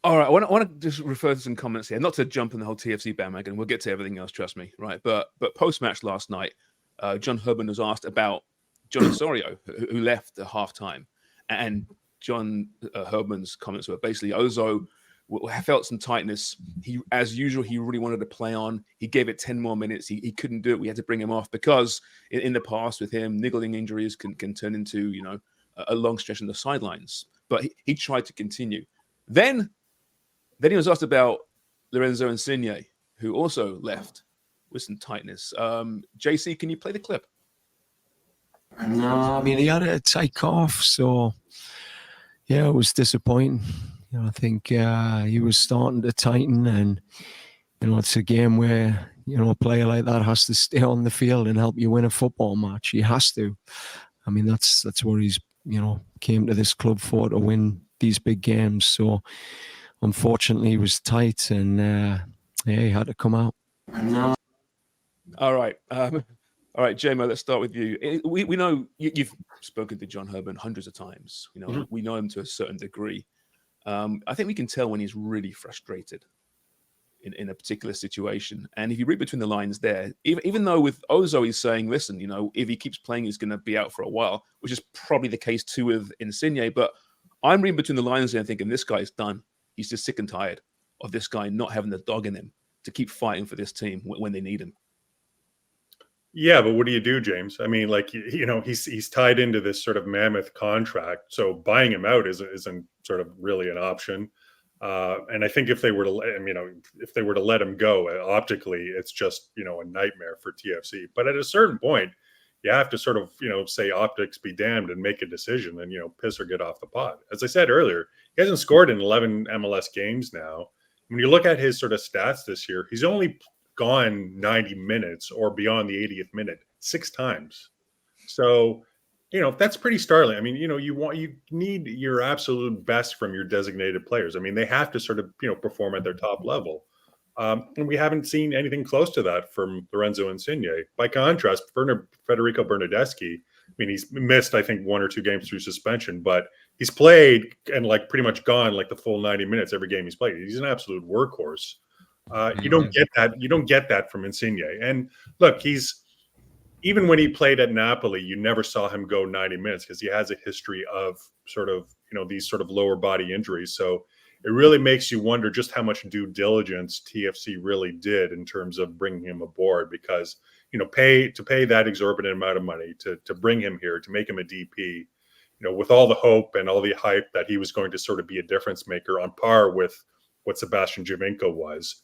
All right, I want to just refer to some comments here, not to jump in the whole TFC bandwagon. We'll get to everything else, trust me. Right, but post-match last night, John Herdman was asked about John Osorio, who left at halftime, and John Herdman's comments were basically Ozo felt some tightness. He, as usual, he really wanted to play on. He gave it 10 more minutes. He couldn't do it. We had to bring him off because in the past with him, niggling injuries can turn into a long stretch on the sidelines. But he tried to continue. Then he was asked about Lorenzo Insigne, who also left with some tightness. JC, can you play the clip? No, I mean, he had a tight cough, so yeah, it was disappointing. I think he was starting to tighten, and it's a game where a player like that has to stay on the field and help you win a football match. He has to. I mean, that's what he's came to this club for, to win these big games. So unfortunately, he was tight, and he had to come out. No. All right. All right, JMO, let's start with you. We know you've spoken to John Herdman hundreds of times. We know him to a certain degree. I think we can tell when he's really frustrated in a particular situation. And if you read between the lines there, even though with Ozo he's saying, listen, if he keeps playing, he's going to be out for a while, which is probably the case too with Insigne. But I'm reading between the lines there and thinking this guy's done. He's just sick and tired of this guy not having the dog in him to keep fighting for this team when they need him. Yeah, but what do you do, James? I mean, he's tied into this sort of mammoth contract, so buying him out isn't sort of really an option. And I think if they were to let him go, optically, it's just a nightmare for TFC. But at a certain point, you have to sort of say optics be damned and make a decision and piss or get off the pot. As I said earlier, he hasn't scored in 11 MLS games now. When you look at his sort of stats this year, he's only gone 90 minutes or beyond the 80th minute 6 times. So, that's pretty startling. I mean, you need your absolute best from your designated players. I mean, they have to sort of, perform at their top level. And we haven't seen anything close to that from Lorenzo Insigne. By contrast, Federico Bernardeschi, I mean, he's missed, I think, 1 or 2 games through suspension, but he's played and pretty much gone the full 90 minutes every game he's played. He's an absolute workhorse. You don't get that. You don't get that from Insigne. And look, even when he played at Napoli, you never saw him go 90 minutes because he has a history of sort of, these sort of lower body injuries. So it really makes you wonder just how much due diligence TFC really did in terms of bringing him aboard, because, pay that exorbitant amount of money to bring him here, to make him a DP, with all the hope and all the hype that he was going to sort of be a difference maker on par with what Sebastian Giovinco was.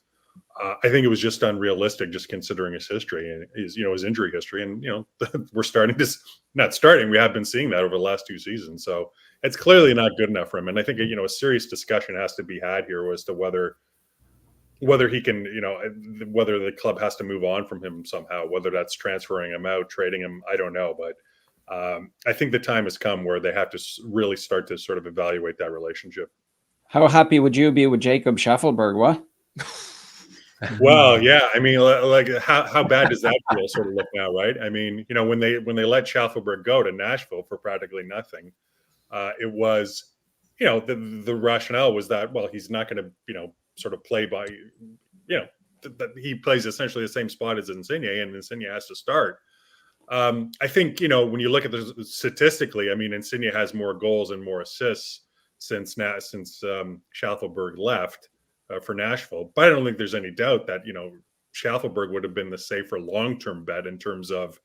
I think it was just unrealistic, just considering his history and his injury history. And, we're we have been seeing that over the last 2 seasons. So it's clearly not good enough for him. And I think, a serious discussion has to be had here as to whether he can, whether the club has to move on from him somehow, whether that's transferring him out, trading him, I don't know. But I think the time has come where they have to really start to sort of evaluate that relationship. How happy would you be with Jacob Schaffelberg? What? Well, yeah. I mean, how bad does that deal sort of look now, right? I mean, when they let Schaffelberg go to Nashville for practically nothing, it was, the rationale was that, well, he's not going to, sort of play by, that he plays essentially the same spot as Insigne, and Insigne has to start. I think, when you look at the statistically, I mean, Insigne has more goals and more assists since Schaffelberg left for Nashville. But I don't think there's any doubt that, Schaffelberg would have been the safer long-term bet in terms of,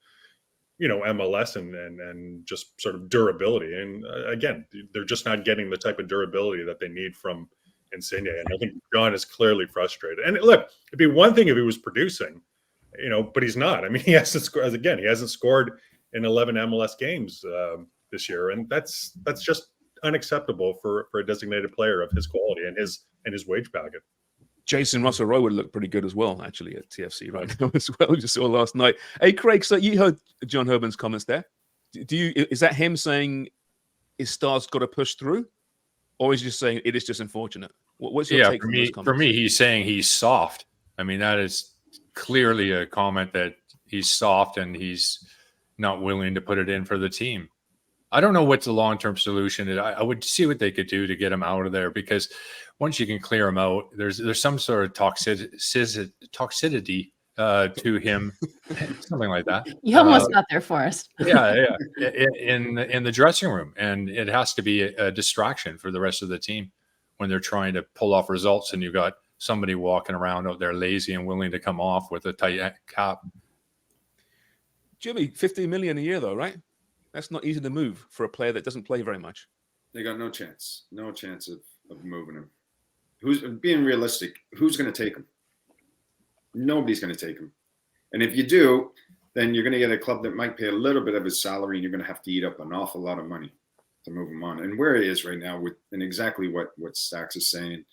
MLS and just sort of durability. And again, they're just not getting the type of durability that they need from Insigne. And I think John is clearly frustrated. And look, it'd be one thing if he was producing, but he's not. I mean, he hasn't scored in 11 MLS games this year. And that's just unacceptable for a designated player of his quality and his wage packet. Jason Russell-Rowe would look pretty good as well, actually, at TFC right now as well. We just saw last night. Hey, Craig, so you heard John Herdman's comments there. Is that him saying his star's got to push through, or is he just saying it is just unfortunate? What's your take on those comments? For me, he's saying he's soft. I mean, that is clearly a comment that he's soft and he's not willing to put it in for the team. I don't know what the long-term solution is. I would see what they could do to get him out of there, because once you can clear him out, there's some sort of toxicity to him, something like that. You almost got there, Forrest. Yeah, in the dressing room, and it has to be a distraction for the rest of the team when they're trying to pull off results, and you've got somebody walking around out there lazy and willing to come off with a tight cap. Jimmy, 15 million a year though, right? That's not easy to move for a player that doesn't play very much. They got no chance of moving him. Who's being realistic? Who's going to take him? Nobody's going to take him. And if you do, then you're going to get a club that might pay a little bit of his salary, and you're going to have to eat up an awful lot of money to move him on. And where he is right now, and exactly what Stacks is saying,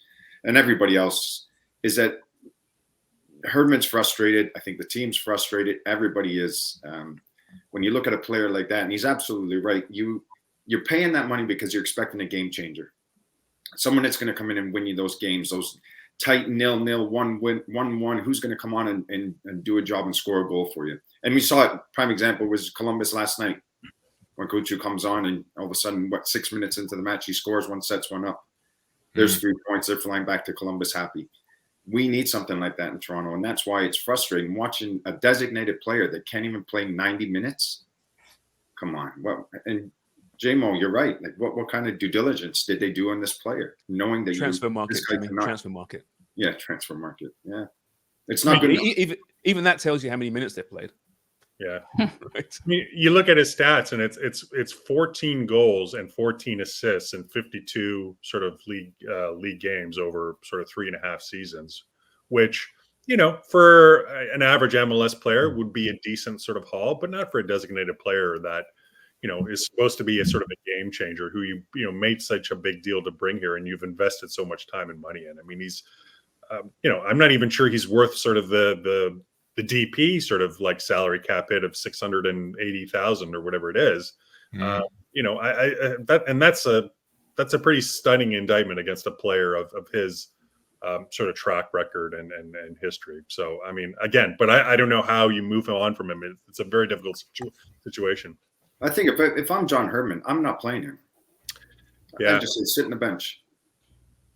and everybody else, is that Herdman's frustrated. I think the team's frustrated. Everybody is. When you look at a player like that, and he's absolutely right, you're paying that money because you're expecting a game changer, someone that's going to come in and win you those games, those tight 0-0, 1-1, who's going to come on and do a job and score a goal for you. And we saw it. Prime example was Columbus last night, when Kuchu comes on, and all of a sudden, 6 minutes into the match, he scores one, sets one up. There's 3 points. They're flying back to Columbus happy. We need something like that in Toronto, and that's why it's frustrating watching a designated player that can't even play 90 minutes. Come on. Well, and J-Mo, you're right. Like, what kind of due diligence did they do on this player, knowing that transfer market? Yeah, transfer market. Yeah, it's not good. Even that tells you how many minutes they've played. Yeah, right. I mean, you look at his stats, and it's 14 goals and 14 assists in 52 sort of league games over sort of 3.5 seasons, which, you know, for an average MLS player would be a decent sort of haul, but not for a designated player that, you know, is supposed to be a sort of a game changer, who you made such a big deal to bring here, and you've invested so much time and money in. I mean, he's, I'm not even sure he's worth sort of the DP sort of like salary cap hit of 680,000 or whatever it is. That's a pretty stunning indictment against a player of his sort of track record and history. So, I mean, again, but I don't know how you move on from him. It's a very difficult situation. I think if I'm John Herdman, I'm not playing him. Yeah. I just say sit in the bench.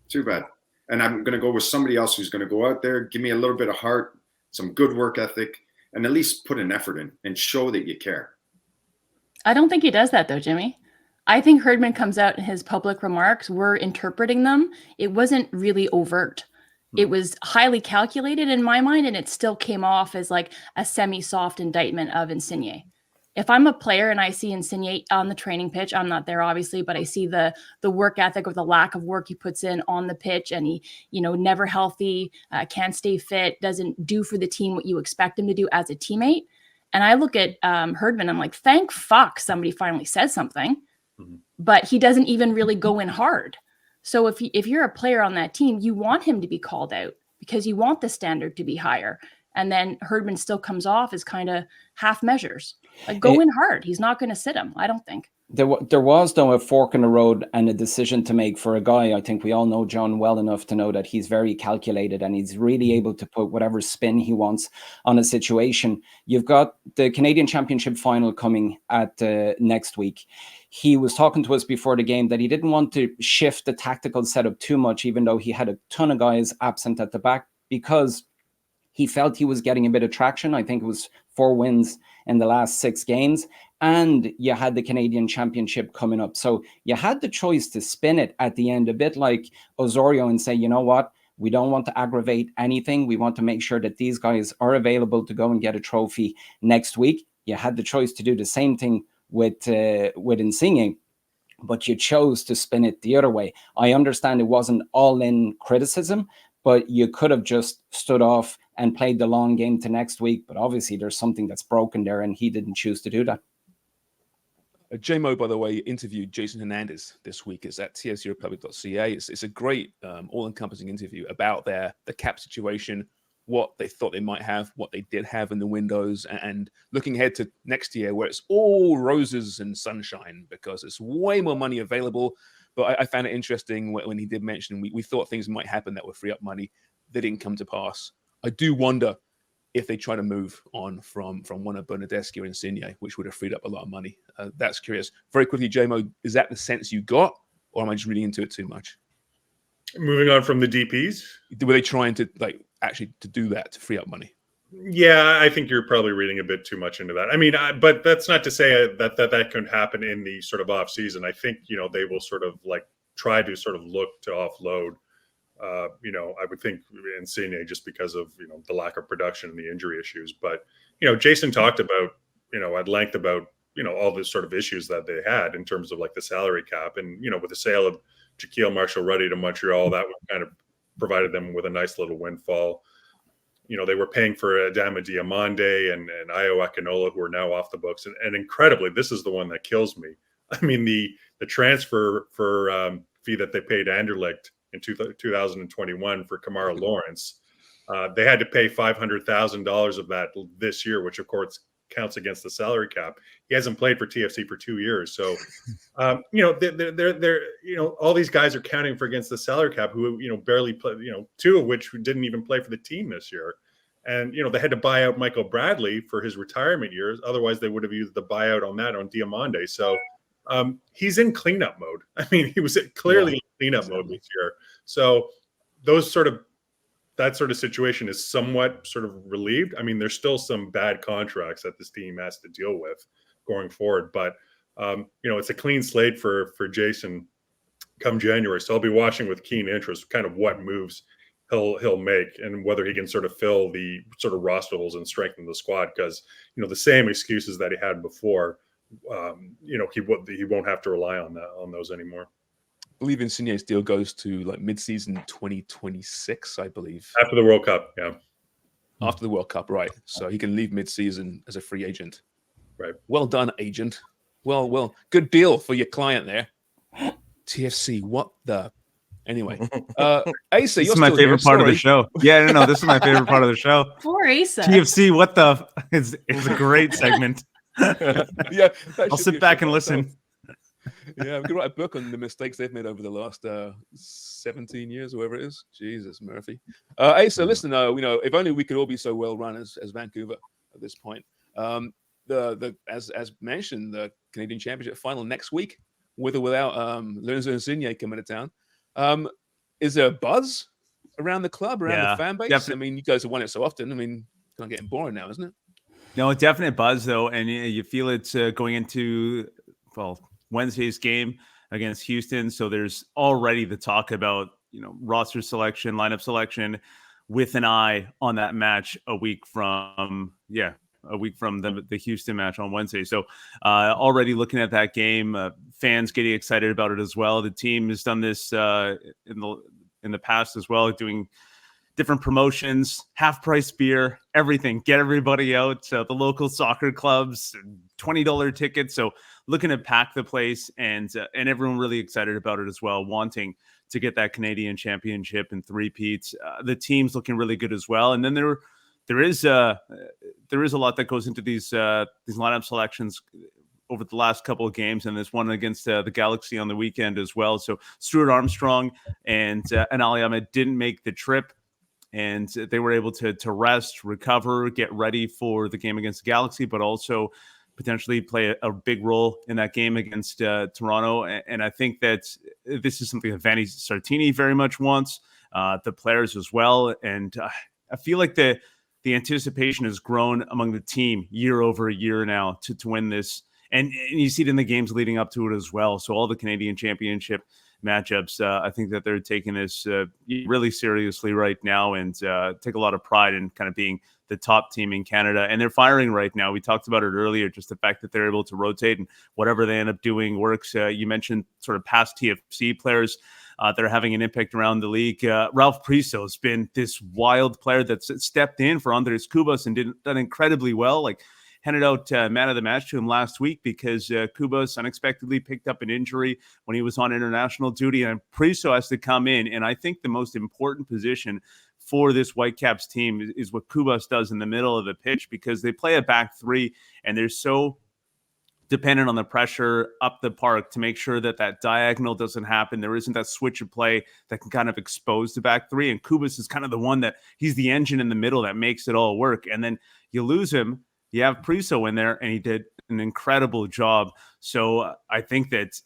Too bad. And I'm going to go with somebody else who's going to go out there, give me a little bit of heart, some good work ethic, and at least put an effort in and show that you care. I don't think he does that though, Jimmy. I think Herdman comes out in his public remarks, we're interpreting them. It wasn't really overt. It was highly calculated in my mind, and it still came off as like a semi-soft indictment of Insigne. If I'm a player and I see Insigne on the training pitch, I'm not there obviously, but I see the work ethic or the lack of work he puts in on the pitch, and he, never healthy, can't stay fit, doesn't do for the team what you expect him to do as a teammate. And I look at Herdman, I'm like, thank fuck somebody finally said something, but he doesn't even really go in hard. So if you're a player on that team, you want him to be called out because you want the standard to be higher. And then Herdman still comes off as kind of half measures. Like, go in hard. He's not going to sit him, I don't think. There was, though, a fork in the road and a decision to make for a guy. I think we all know John well enough to know that he's very calculated and he's really able to put whatever spin he wants on a situation. You've got the Canadian Championship final coming at next week. He was talking to us before the game that he didn't want to shift the tactical setup too much, even though he had a ton of guys absent at the back, because he felt he was getting a bit of traction. I think it was 4 wins in the last 6 games. And you had the Canadian Championship coming up. So you had the choice to spin it at the end, a bit like Osorio, and say, you know what? We don't want to aggravate anything. We want to make sure that these guys are available to go and get a trophy next week. You had the choice to do the same thing with Insigne, but you chose to spin it the other way. I understand it wasn't all in criticism, but you could have just stood off and played the long game to next week. But obviously there's something that's broken there, and he didn't choose to do that. J-Mo, by the way, interviewed Jason Hernandez this week. It's at tfcrepublic.ca. It's a great all-encompassing interview about the cap situation, what they thought they might have, what they did have in the windows, and looking ahead to next year where it's all roses and sunshine because it's way more money available. But I found it interesting when he did mention we thought things might happen that would free up money. They didn't come to pass. I do wonder if they try to move on from one of Bernadeschi or Insigne, which would have freed up a lot of money. That's curious. Very quickly, JMO, is that the sense you got, or am I just reading into it too much? Moving on from the DPs, were they trying to actually to do that to free up money? Yeah, I think you're probably reading a bit too much into that. I mean, but that's not to say that could happen in the sort of off season. I think they will sort of try to sort of look to offload. I would think Insigne just because of the lack of production and the injury issues. But Jason talked about at length about all the sort of issues that they had in terms of the salary cap, and with the sale of Jaquil Marshall-Rutty to Montreal, that kind of provided them with a nice little windfall. They were paying for Adama Diomande and Ayo Akinola, who are now off the books. And incredibly, this is the one that kills me. I mean, the transfer for fee that they paid Anderlecht in 2021 for Kamara Lawrence, they had to pay $500,000 of that this year, which of course counts against the salary cap. He hasn't played for TFC for 2 years. So, they're all these guys are counting for against the salary cap who, barely play, two of which didn't even play for the team this year. And, they had to buy out Michael Bradley for his retirement years. Otherwise they would have used the buyout on Diomande. So he's in cleanup mode. I mean, he was clearly in cleanup mode this year. So that sort of situation is somewhat sort of relieved. I mean, there's still some bad contracts that this team has to deal with going forward, but it's a clean slate for Jason come January. So I'll be watching with keen interest kind of what moves he'll make and whether he can sort of fill the sort of roster holes and strengthen the squad, because the same excuses that he had before, he won't have to rely on those anymore. I believe Insigne's deal goes to mid-season 2026, I believe. After the World Cup, yeah. After the World Cup, right. So he can leave mid-season as a free agent. Right. Well done, agent. Well, good deal for your client there. TFC, what the... Anyway. Asa, this is my favorite part of the show. Yeah, no, this is my favorite part of the show. Poor Asa. TFC, what the... It's a great segment. Yeah, I'll sit back and listen. Yeah, we could write a book on the mistakes they've made over the last 17 years, or whatever it is. Jesus, Murphy. Asa, listen, if only we could all be so well run as Vancouver at this point. As mentioned, the Canadian Championship final next week, with or without Lorenzo Insigne coming to town. Is there a buzz around the club, around the fan base? Definitely. I mean, you guys have won it so often. I mean, it's kind of getting boring now, isn't it? No, a definite buzz, though, and you feel it going into, Wednesday's game against Houston. So there's already the talk about, roster selection, lineup selection with an eye on that match a week from the Houston match on Wednesday. So already looking at that game, fans getting excited about it as well. The team has done this in the past as well, doing different promotions, half-price beer, everything. Get everybody out. The local soccer clubs, $20 tickets. So looking to pack the place, and everyone really excited about it as well, wanting to get that Canadian Championship and three-peats. The team's looking really good as well. And then there is a lot that goes into these lineup selections over the last couple of games, and this one against the Galaxy on the weekend as well. So Stuart Armstrong and Ali Ahmed didn't make the trip, and they were able to rest, recover, get ready for the game against the Galaxy, but also potentially play a big role in that game against Toronto. And I think that this is something that Vanni Sartini very much wants, the players as well. And I feel like the anticipation has grown among the team year over year now to win this. And you see it in the games leading up to it as well. So all the Canadian Championship matchups, I think that they're taking this really seriously right now, and take a lot of pride in kind of being the top team in Canada. And they're firing right now. We talked about it earlier, just the fact that they're able to rotate and whatever they end up doing works. You mentioned sort of past TFC players that are having an impact around the league. Ralph Priso has been this wild player that's stepped in for Andres Cubas and done incredibly well. Handed out man of the match to him last week because Cubas unexpectedly picked up an injury when he was on international duty, and Priso has to come in. And I think the most important position for this Whitecaps team is what Cubas does in the middle of the pitch, because they play a back three and they're so dependent on the pressure up the park to make sure that that diagonal doesn't happen. There isn't that switch of play that can kind of expose the back three. And Kubas is kind of the one that he's the engine in the middle that makes it all work. And then you lose him, you have Priso in there, and he did an incredible job. So I think that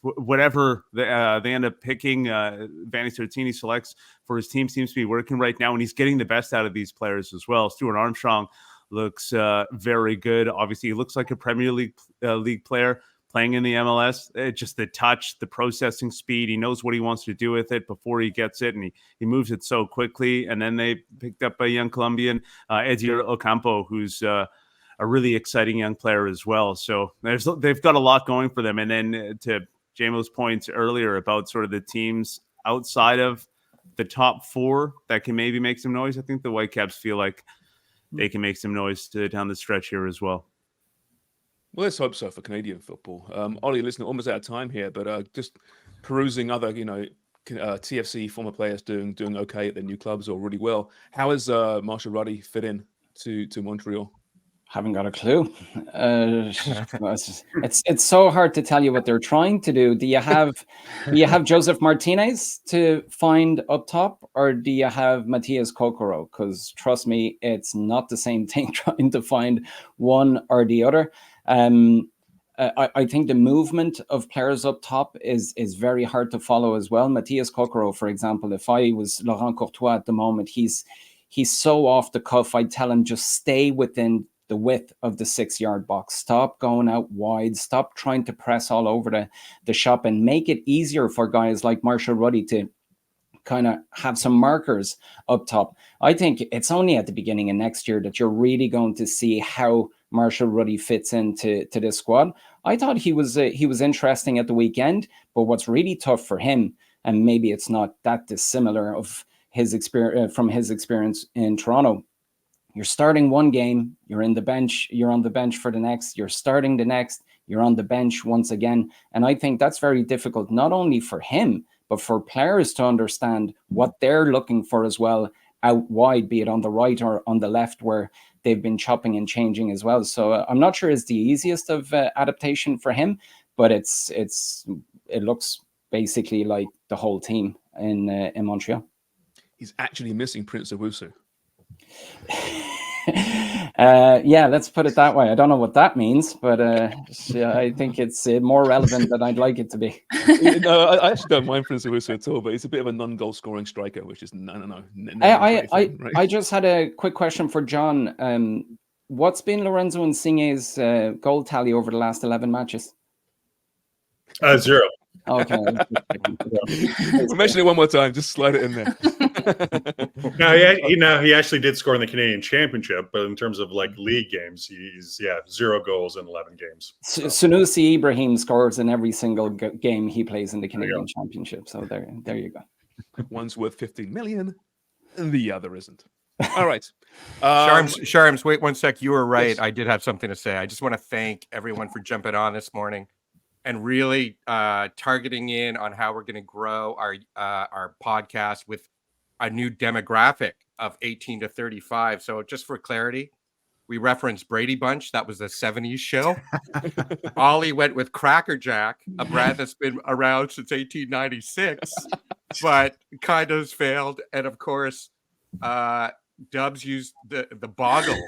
whatever they end up picking, Vanni Sartini selects for his team seems to be working right now, and he's getting the best out of these players as well. Stuart Armstrong looks very good. Obviously, he looks like a Premier League player playing in the MLS. Just the touch, the processing speed. He knows what he wants to do with it before he gets it, and he moves it so quickly. And then they picked up a young Colombian, Edier Ocampo, who's a really exciting young player as well. So they've got a lot going for them. And then to JMO's points earlier about sort of the teams outside of the top four that can maybe make some noise, I think the Whitecaps feel like they can make some noise down the stretch here as well. Well, let's hope so for Canadian football. Ollie, listen, almost out of time here, but just perusing other, TFC former players doing okay at their new clubs or really well. How has Marshall Ruddy fit in to Montreal? Haven't got a clue. It's so hard to tell you what they're trying to do. Do you have Joseph Martinez to find up top, or do you have Matthias Kokoro? Because trust me, it's not the same thing trying to find one or the other. I think the movement of players up top is very hard to follow as well. Matthias Kokoro, for example, if I was Laurent Courtois at the moment, he's so off the cuff. I'd tell him just stay within the width of the 6-yard box. Stop going out wide. Stop trying to press all over the shop, and make it easier for guys like Marshall Ruddy to kind of have some markers up top. I think it's only at the beginning of next year that you're really going to see how Marshall Ruddy fits into this squad. I thought he was interesting at the weekend, but what's really tough for him, and maybe it's not that dissimilar of his experience from his experience in Toronto. You're starting one game, you're on the bench for the next, you're starting the next, you're on the bench once again. And I think that's very difficult, not only for him, but for players to understand what they're looking for as well out wide, be it on the right or on the left, where they've been chopping and changing as well. So I'm not sure it's the easiest of adaptation for him, but it looks basically like the whole team in Montreal. He's actually missing Prince Owusu. Yeah, let's put it that way. I don't know what that means, but I think it's more relevant than I'd like it to be. No, I actually don't mind Prince Owusu at all, but he's a bit of a non-goal scoring striker, which is no. I just had a quick question for John. What's been Lorenzo Insigne's goal tally over the last 11 matches? 0. Okay. We'll mention it one more time. Just slide it in there. He actually did score in the Canadian Championship, but in terms of like league games, he's 0 goals in 11 games. Sunusi Ibrahim scores in every single game he plays in the Canadian Championship. So there you go. One's worth 15 million, and the other isn't. All right. Sharms, wait 1 sec. You were right. Yes. Yes. I did have something to say. I just want to thank everyone for jumping on this morning and really targeting in on how we're going to grow our podcast with a new demographic of 18 to 35. So just for clarity, we referenced Brady Bunch. That was the 70s show. Ollie went with Cracker Jack, a brand that's been around since 1896, but kind of failed. And of course, Dubs used the Boggle,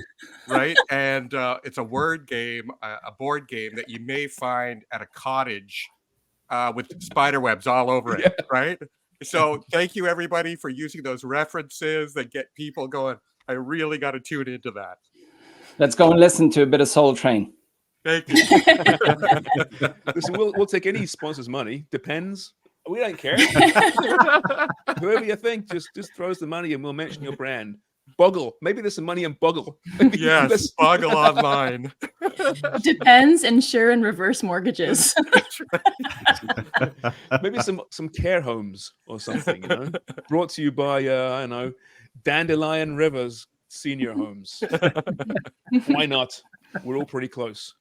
right? And it's a word game, a board game that you may find at a cottage with spider webs all over it, right? So thank you, everybody, for using those references that get people going. I really got to tune into that. Let's go and listen to a bit of Soul Train. Thank you. Listen, we'll take any sponsor's money. Depends. We don't care. Whoever you think, just throws the money and we'll mention your brand. Boggle. Maybe there's some money in Boggle. Yes, Boggle Online. Depends. Insure and reverse mortgages. Maybe some care homes or something, Brought to you by, I don't know, Dandelion Rivers Senior Homes. Why not? We're all pretty close.